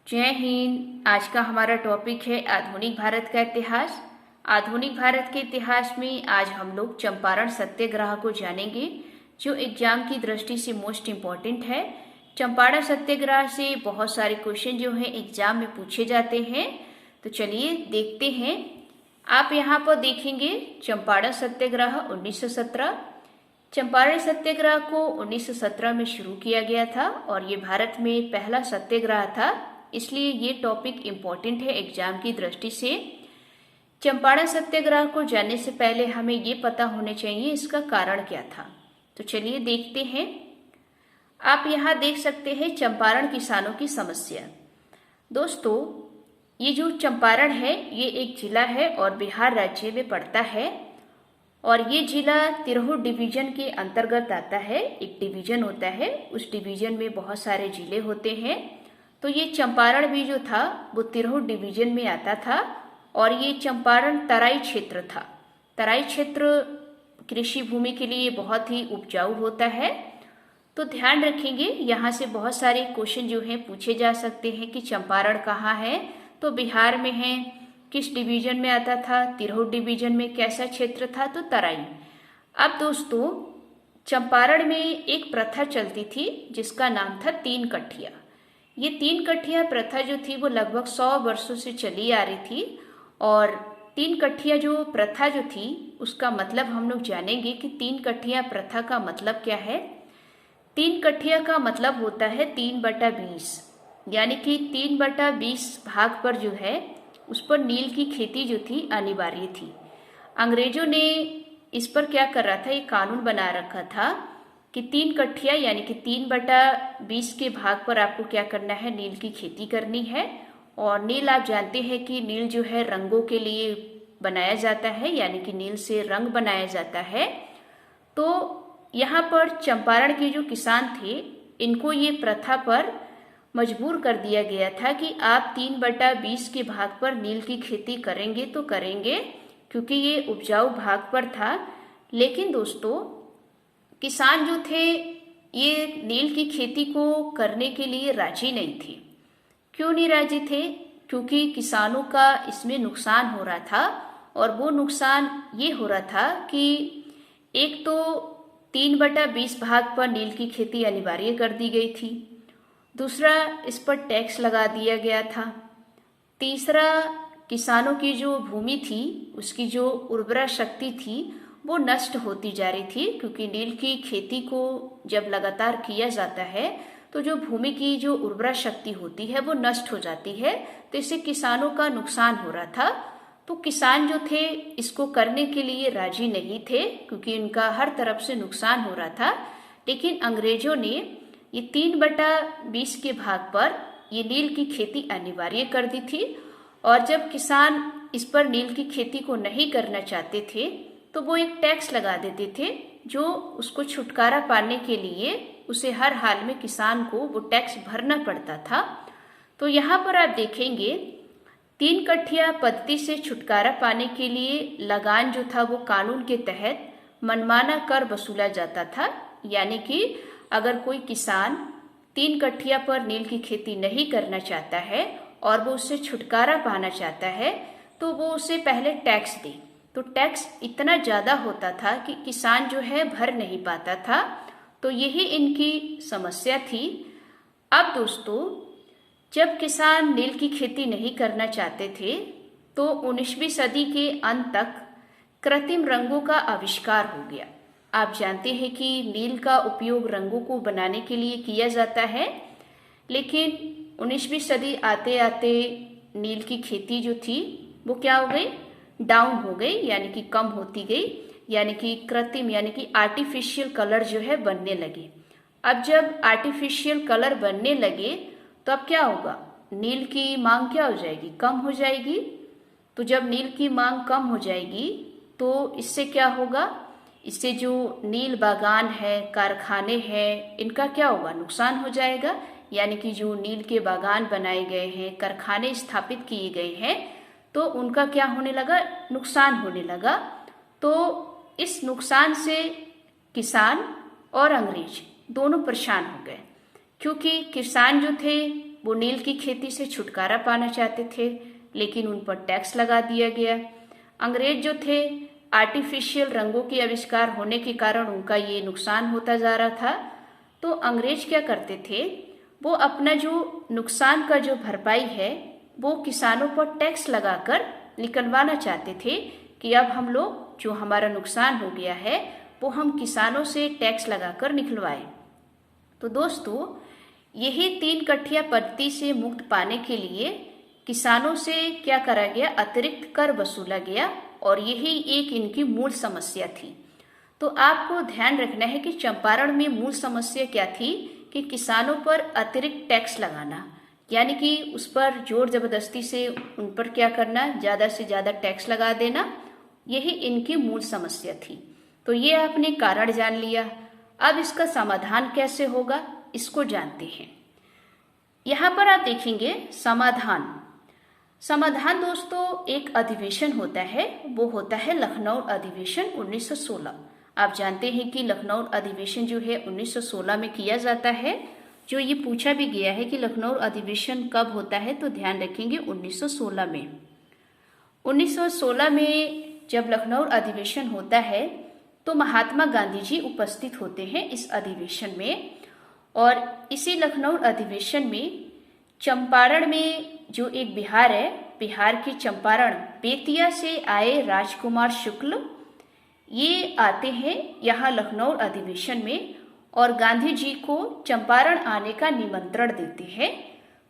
जय हिंद। आज का हमारा टॉपिक है आधुनिक भारत का इतिहास। आधुनिक भारत के इतिहास में आज हम लोग चंपारण सत्याग्रह को जानेंगे, जो एग्जाम की दृष्टि से मोस्ट इम्पॉर्टेंट है। चंपारण सत्याग्रह से बहुत सारे क्वेश्चन जो हैं एग्जाम में पूछे जाते हैं। तो चलिए देखते हैं। आप यहाँ पर देखेंगे चंपारण सत्याग्रह 1917। चंपारण सत्याग्रह को 1917 में शुरू किया गया था और ये भारत में पहला सत्याग्रह था, इसलिए ये टॉपिक इम्पोर्टेंट है एग्जाम की दृष्टि से। चंपारण सत्याग्रह को जानने से पहले हमें ये पता होने चाहिए इसका कारण क्या था। तो चलिए देखते हैं। आप यहाँ देख सकते हैं चंपारण किसानों की समस्या। दोस्तों, ये जो चंपारण है ये एक जिला है और बिहार राज्य में पड़ता है और ये जिला तिरहुत डिवीजन के अंतर्गत आता है। एक डिवीजन होता है, उस डिवीजन में बहुत सारे जिले होते हैं। तो ये चंपारण भी जो था वो तिरहुत डिवीजन में आता था और ये चंपारण तराई क्षेत्र था। तराई क्षेत्र कृषि भूमि के लिए बहुत ही उपजाऊ होता है। तो ध्यान रखेंगे, यहाँ से बहुत सारे क्वेश्चन जो हैं पूछे जा सकते हैं कि चंपारण कहाँ है। तो बिहार में है। किस डिवीजन में आता था? तिरहुत डिवीजन में। कैसा क्षेत्र था? तो तराई। अब दोस्तों, चंपारण में एक प्रथा चलती थी जिसका नाम था तीन कट्ठिया। ये तीन कट्ठिया प्रथा जो थी वो लगभग 100 वर्षों से चली आ रही थी। और तीन कट्ठिया जो प्रथा जो थी उसका मतलब हम लोग जानेंगे कि तीन कट्ठिया प्रथा का मतलब क्या है। तीन कट्ठिया का मतलब होता है 3/20, यानी कि 3/20 भाग पर जो है उस पर नील की खेती जो थी अनिवार्य थी। अंग्रेजों ने इस पर क्या कर रहा था, ये कानून बना रखा था कि 3 कट्ठिया यानी कि 3/20 के भाग पर आपको क्या करना है, नील की खेती करनी है। और नील आप जानते हैं कि नील जो है रंगों के लिए बनाया जाता है, यानी कि नील से रंग बनाया जाता है। तो यहाँ पर चंपारण के जो किसान थे इनको ये प्रथा पर मजबूर कर दिया गया था कि आप 3/20 के भाग पर नील की खेती करेंगे तो करेंगे, क्योंकि ये उपजाऊ भाग पर था। लेकिन दोस्तों, किसान जो थे ये नील की खेती को करने के लिए राजी नहीं थे। क्यों नहीं राजी थे? क्योंकि किसानों का इसमें नुकसान हो रहा था। और वो नुकसान ये हो रहा था कि एक तो 3/20 भाग पर नील की खेती अनिवार्य कर दी गई थी। दूसरा, इस पर टैक्स लगा दिया गया था। तीसरा, किसानों की जो भूमि थी उसकी जो उर्वरा शक्ति थी वो नष्ट होती जा रही थी, क्योंकि नील की खेती को जब लगातार किया जाता है तो जो भूमि की जो उर्वरा शक्ति होती है वो नष्ट हो जाती है। तो इससे किसानों का नुकसान हो रहा था। तो किसान जो थे इसको करने के लिए राजी नहीं थे, क्योंकि उनका हर तरफ से नुकसान हो रहा था। लेकिन अंग्रेजों ने ये 3/20 के भाग पर ये नील की खेती अनिवार्य कर दी थी। और जब किसान इस पर नील की खेती को नहीं करना चाहते थे तो वो एक टैक्स लगा देते थे, जो उसको छुटकारा पाने के लिए उसे हर हाल में किसान को वो टैक्स भरना पड़ता था। तो यहाँ पर आप देखेंगे 3 कट्ठिया पद्धति से छुटकारा पाने के लिए लगान जो था वो कानून के तहत मनमाना कर वसूला जाता था। यानी कि अगर कोई किसान 3 कट्ठिया पर नील की खेती नहीं करना चाहता है और वो उससे छुटकारा पाना चाहता है तो वो उसे पहले टैक्स दे। तो टैक्स इतना ज़्यादा होता था कि किसान जो है भर नहीं पाता था। तो यही इनकी समस्या थी। अब दोस्तों, जब किसान नील की खेती नहीं करना चाहते थे तो 19वीं सदी के अंत तक कृत्रिम रंगों का आविष्कार हो गया। आप जानते हैं कि नील का उपयोग रंगों को बनाने के लिए किया जाता है। लेकिन 19वीं सदी आते आते नील की खेती जो थी वो क्या हो गई, डाउन हो गई, यानी कि कम होती गई। यानी कि कृत्रिम यानी कि आर्टिफिशियल कलर जो है बनने लगे। अब जब आर्टिफिशियल कलर बनने लगे तो अब क्या होगा, नील की मांग क्या हो जाएगी, कम हो जाएगी। तो जब नील की मांग कम हो जाएगी तो इससे क्या होगा, इससे जो नील बागान है, कारखाने हैं, इनका क्या होगा, नुकसान हो जाएगा। यानी कि जो नील के बागान बनाए गए हैं, कारखाने स्थापित किए गए हैं, तो उनका क्या होने लगा, नुकसान होने लगा। तो इस नुकसान से किसान और अंग्रेज दोनों परेशान हो गए, क्योंकि किसान जो थे वो नील की खेती से छुटकारा पाना चाहते थे, लेकिन उन पर टैक्स लगा दिया गया। अंग्रेज जो थे, आर्टिफिशियल रंगों के आविष्कार होने के कारण उनका ये नुकसान होता जा रहा था। तो अंग्रेज क्या करते थे, वो अपना जो नुकसान का जो भरपाई है वो किसानों पर टैक्स लगाकर निकलवाना चाहते थे कि अब हम लोग जो हमारा नुकसान हो गया है वो हम किसानों से टैक्स लगाकर निकलवाएं। तो दोस्तों, यही 3 कठिया पद्धति से मुक्त पाने के लिए किसानों से क्या करा गया, अतिरिक्त कर वसूला गया, और यही एक इनकी मूल समस्या थी। तो आपको ध्यान रखना है कि चंपारण में मूल समस्या क्या थी कि किसानों पर अतिरिक्त टैक्स लगाना, यानी कि उस पर जोर जबरदस्ती से उन पर क्या करना, ज़्यादा से ज़्यादा टैक्स लगा देना, यही इनकी मूल समस्या थी। तो ये आपने कारण जान लिया। अब इसका समाधान कैसे होगा, इसको जानते हैं। यहाँ पर आप देखेंगे समाधान। समाधान दोस्तों एक अधिवेशन होता है, वो होता है लखनऊ अधिवेशन 1916। आप जानते हैं कि लखनऊ अधिवेशन जो है 1916 में किया जाता है। जो ये पूछा भी गया है कि लखनऊ अधिवेशन कब होता है, तो ध्यान रखेंगे 1916 में। 1916 में जब लखनऊ अधिवेशन होता है तो महात्मा गांधी जी उपस्थित होते हैं इस अधिवेशन में। और इसी लखनऊ अधिवेशन में चंपारण में जो एक बिहार है, बिहार के चंपारण बेतिया से आए राजकुमार शुक्ल, ये आते हैं यहाँ लखनऊ अधिवेशन में और गांधी जी को चंपारण आने का निमंत्रण देते हैं।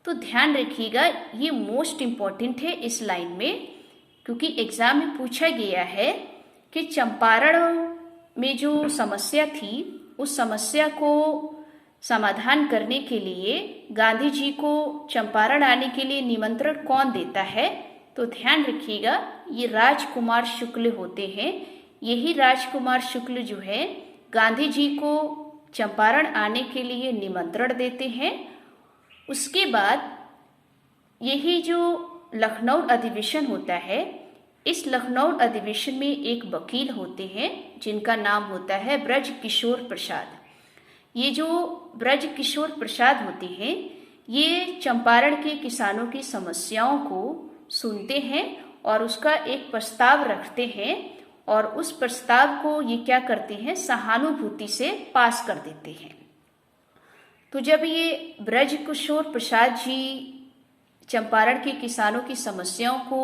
तो ध्यान रखिएगा, ये मोस्ट इम्पॉर्टेंट है इस लाइन में, क्योंकि एग्जाम में पूछा गया है कि चंपारण में जो समस्या थी उस समस्या को समाधान करने के लिए गांधी जी को चंपारण आने के लिए निमंत्रण कौन देता है। तो ध्यान रखिएगा, ये राजकुमार शुक्ल होते हैं। यही राजकुमार शुक्ल जो है गांधी जी को चंपारण आने के लिए निमंत्रण देते हैं। उसके बाद यही जो लखनऊ अधिवेशन होता है, इस लखनऊ अधिवेशन में एक वकील होते हैं जिनका नाम होता है ब्रज किशोर प्रसाद। ये जो ब्रज किशोर प्रसाद होते हैं, ये चंपारण के किसानों की समस्याओं को सुनते हैं और उसका एक प्रस्ताव रखते हैं, और उस प्रस्ताव को ये क्या करते हैं, सहानुभूति से पास कर देते हैं। तो जब ये ब्रज किशोर प्रसाद जी चंपारण के किसानों की समस्याओं को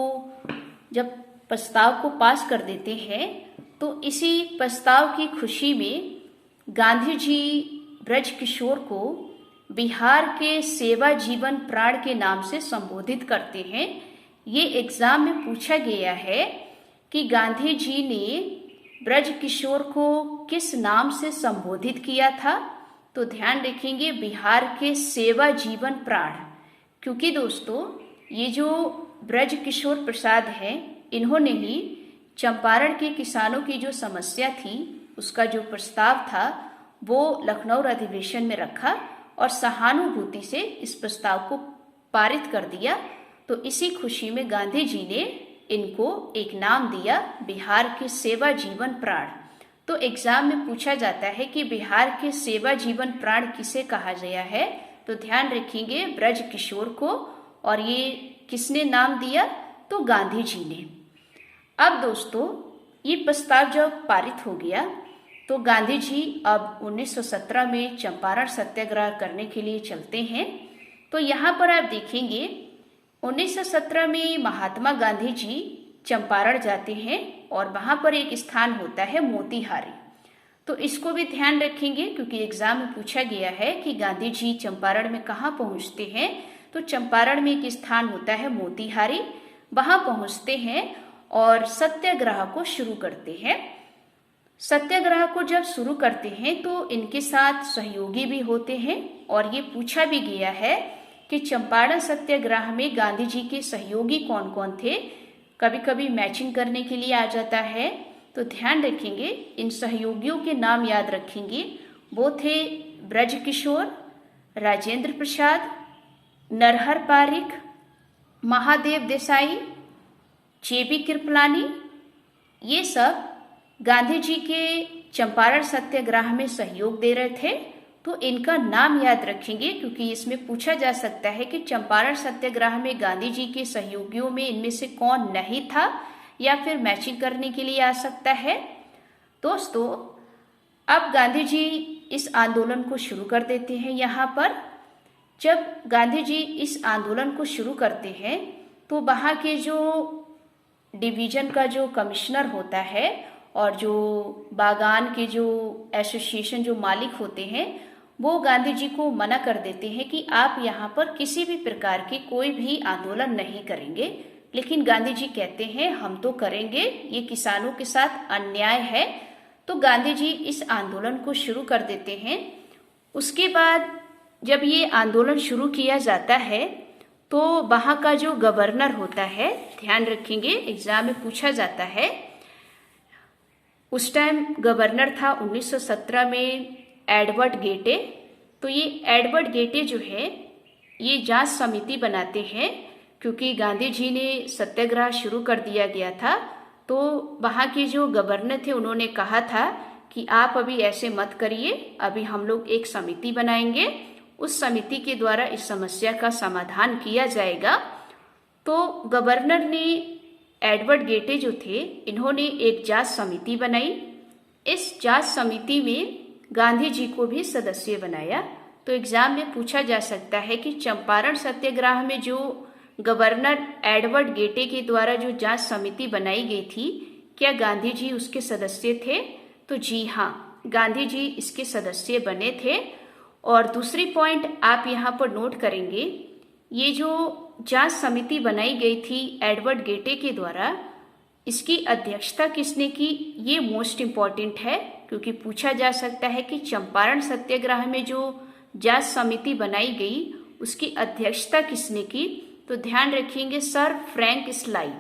जब प्रस्ताव को पास कर देते हैं, तो इसी प्रस्ताव की खुशी में गांधी जी ब्रज किशोर को बिहार के सेवा जीवन प्राण के नाम से संबोधित करते हैं। ये एग्जाम में पूछा गया है कि गांधी जी ने ब्रज किशोर को किस नाम से संबोधित किया था। तो ध्यान रखेंगे, बिहार के सेवा जीवन प्राण, क्योंकि दोस्तों ये जो ब्रज किशोर प्रसाद हैं, इन्होंने ही चंपारण के किसानों की जो समस्या थी उसका जो प्रस्ताव था वो लखनऊ अधिवेशन में रखा और सहानुभूति से इस प्रस्ताव को पारित कर दिया। तो इसी खुशी में गांधी जी ने इनको एक नाम दिया, बिहार के सेवा जीवन प्राण। तो एग्जाम में पूछा जाता है कि बिहार के सेवा जीवन प्राण किसे कहा गया है। तो ध्यान रखेंगे, ब्रज किशोर को। और ये किसने नाम दिया, तो गांधी जी ने। अब दोस्तों ये प्रस्ताव जब पारित हो गया तो गांधी जी अब 1917 में चंपारण सत्याग्रह करने के लिए चलते हैं। तो यहाँ पर आप देखेंगे 1917 में महात्मा गांधी जी चंपारण जाते हैं और वहाँ पर एक स्थान होता है मोतीहारी। तो इसको भी ध्यान रखेंगे, क्योंकि एग्जाम में पूछा गया है कि गांधी जी चंपारण में कहाँ पहुँचते हैं। तो चंपारण में एक स्थान होता है मोतीहारी, वहाँ पहुँचते हैं और सत्याग्रह को शुरू करते हैं। सत्याग्रह को जब शुरू करते हैं तो इनके साथ सहयोगी भी होते हैं, और ये पूछा भी गया है कि चंपारण सत्याग्रह में गांधी जी के सहयोगी कौन कौन थे। कभी कभी मैचिंग करने के लिए आ जाता है। तो ध्यान रखेंगे, इन सहयोगियों के नाम याद रखेंगे। वो थे ब्रज किशोर, राजेंद्र प्रसाद, नरहर पारिक, महादेव देसाई, जेबी कृपलानी। ये सब गांधी जी के चंपारण सत्याग्रह में सहयोग दे रहे थे तो इनका नाम याद रखेंगे, क्योंकि इसमें पूछा जा सकता है कि चंपारण सत्याग्रह में गांधी जी के सहयोगियों में इनमें से कौन नहीं था, या फिर मैचिंग करने के लिए आ सकता है। दोस्तों, अब गांधी जी इस आंदोलन को शुरू कर देते हैं। यहाँ पर जब गांधी जी इस आंदोलन को शुरू करते हैं तो वहाँ के जो डिवीजन का जो कमिश्नर होता है और जो बागान के जो एसोसिएशन जो मालिक होते हैं, वो गांधी जी को मना कर देते हैं कि आप यहाँ पर किसी भी प्रकार की कोई भी आंदोलन नहीं करेंगे। लेकिन गांधी जी कहते हैं हम तो करेंगे, ये किसानों के साथ अन्याय है। तो गांधी जी इस आंदोलन को शुरू कर देते हैं। उसके बाद जब ये आंदोलन शुरू किया जाता है तो वहाँ का जो गवर्नर होता है, ध्यान रखेंगे एग्जाम में पूछा जाता है, उस टाइम गवर्नर था 1917 में एडवर्ड गेटे। तो ये एडवर्ड गेटे जो है ये जांच समिति बनाते हैं, क्योंकि गांधी जी ने सत्याग्रह शुरू कर दिया गया था। तो वहाँ के जो गवर्नर थे उन्होंने कहा था कि आप अभी ऐसे मत करिए, अभी हम लोग एक समिति बनाएंगे, उस समिति के द्वारा इस समस्या का समाधान किया जाएगा। तो गवर्नर ने, एडवर्ड गेटे जो थे, इन्होंने एक जांच समिति बनाई। इस जांच समिति में गांधी जी को भी सदस्य बनाया। तो एग्जाम में पूछा जा सकता है कि चंपारण सत्याग्रह में जो गवर्नर एडवर्ड गेटे के द्वारा जो जांच समिति बनाई गई थी, क्या गांधी जी उसके सदस्य थे? तो जी हाँ, गांधी जी इसके सदस्य बने थे। और दूसरी पॉइंट आप यहाँ पर नोट करेंगे, ये जो जांच समिति बनाई गई थी एडवर्ड गेटे के द्वारा, इसकी अध्यक्षता किसने की, ये मोस्ट इम्पॉर्टेंट है, क्योंकि पूछा जा सकता है कि चंपारण सत्याग्रह में जो जांच समिति बनाई गई उसकी अध्यक्षता किसने की। तो ध्यान रखेंगे सर फ्रैंक स्लाई।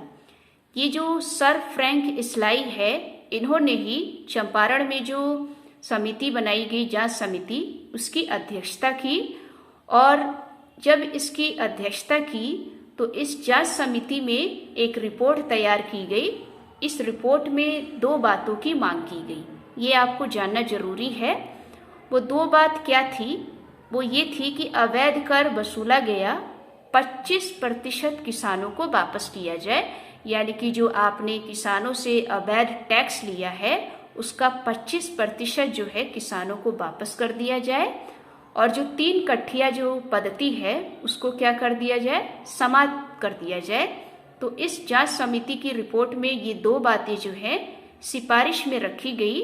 ये जो सर फ्रैंक स्लाई है, इन्होंने ही चंपारण में जो समिति बनाई गई जांच समिति, उसकी अध्यक्षता की। और जब इसकी अध्यक्षता की तो इस जांच समिति में एक रिपोर्ट तैयार की गई। इस रिपोर्ट में 2 बातों की मांग की गई, ये आपको जानना जरूरी है। वो 2 बात क्या थी? वो ये थी कि अवैध कर वसूला गया 25% किसानों को वापस किया जाए, यानी कि जो आपने किसानों से अवैध टैक्स लिया है उसका 25% जो है किसानों को वापस कर दिया जाए। और जो 3 कट्ठिया जो पद्धति है उसको क्या कर दिया जाए, समाप्त कर दिया जाए। तो इस जांच समिति की रिपोर्ट में ये 2 बातें जो है सिफारिश में रखी गई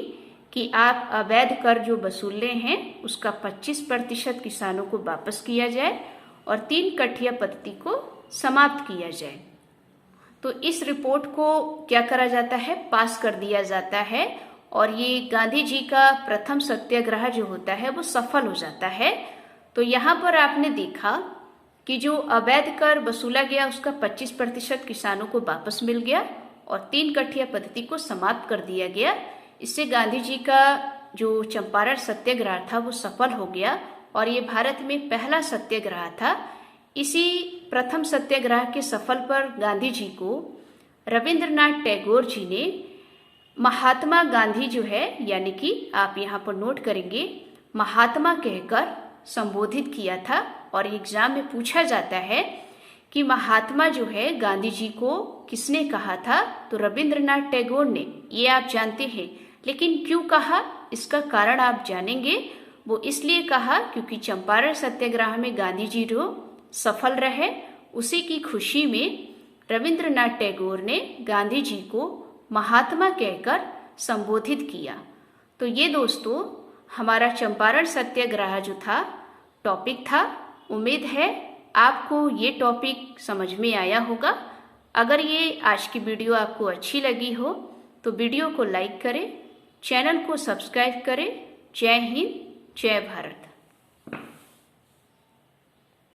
कि आप अवैध कर जो वसूल रहे हैं उसका 25% किसानों को वापस किया जाए और 3 कट्ठिया पद्धति को समाप्त किया जाए। तो इस रिपोर्ट को क्या करा जाता है, पास कर दिया जाता है। और ये गांधी जी का प्रथम सत्याग्रह जो होता है वो सफल हो जाता है। तो यहाँ पर आपने देखा कि जो अवैध कर वसूला गया उसका 25% किसानों को वापस मिल गया और 3 कट्ठिया पद्धति को समाप्त कर दिया गया। इससे गांधी जी का जो चंपारण सत्याग्रह था वो सफल हो गया और ये भारत में पहला सत्याग्रह था। इसी प्रथम सत्याग्रह के सफल पर गांधी जी को रविंद्रनाथ टैगोर जी ने महात्मा गांधी जो है, यानी कि आप यहाँ पर नोट करेंगे, महात्मा कहकर संबोधित किया था। और एग्जाम में पूछा जाता है कि महात्मा जो है गांधी जी को किसने कहा था, तो रविंद्रनाथ टैगोर ने। ये आप जानते हैं, लेकिन क्यों कहा इसका कारण आप जानेंगे। वो इसलिए कहा क्योंकि चंपारण सत्याग्रह में गांधी जी जो सफल रहे, उसी की खुशी में रविंद्रनाथ टैगोर ने गांधी जी को महात्मा कहकर संबोधित किया। तो ये दोस्तों हमारा चंपारण सत्याग्रह जो था टॉपिक था। उम्मीद है आपको ये टॉपिक समझ में आया होगा। अगर ये आज की वीडियो आपको अच्छी लगी हो तो वीडियो को लाइक करें, चैनल को सब्सक्राइब करें। जय हिंद, जय भारत।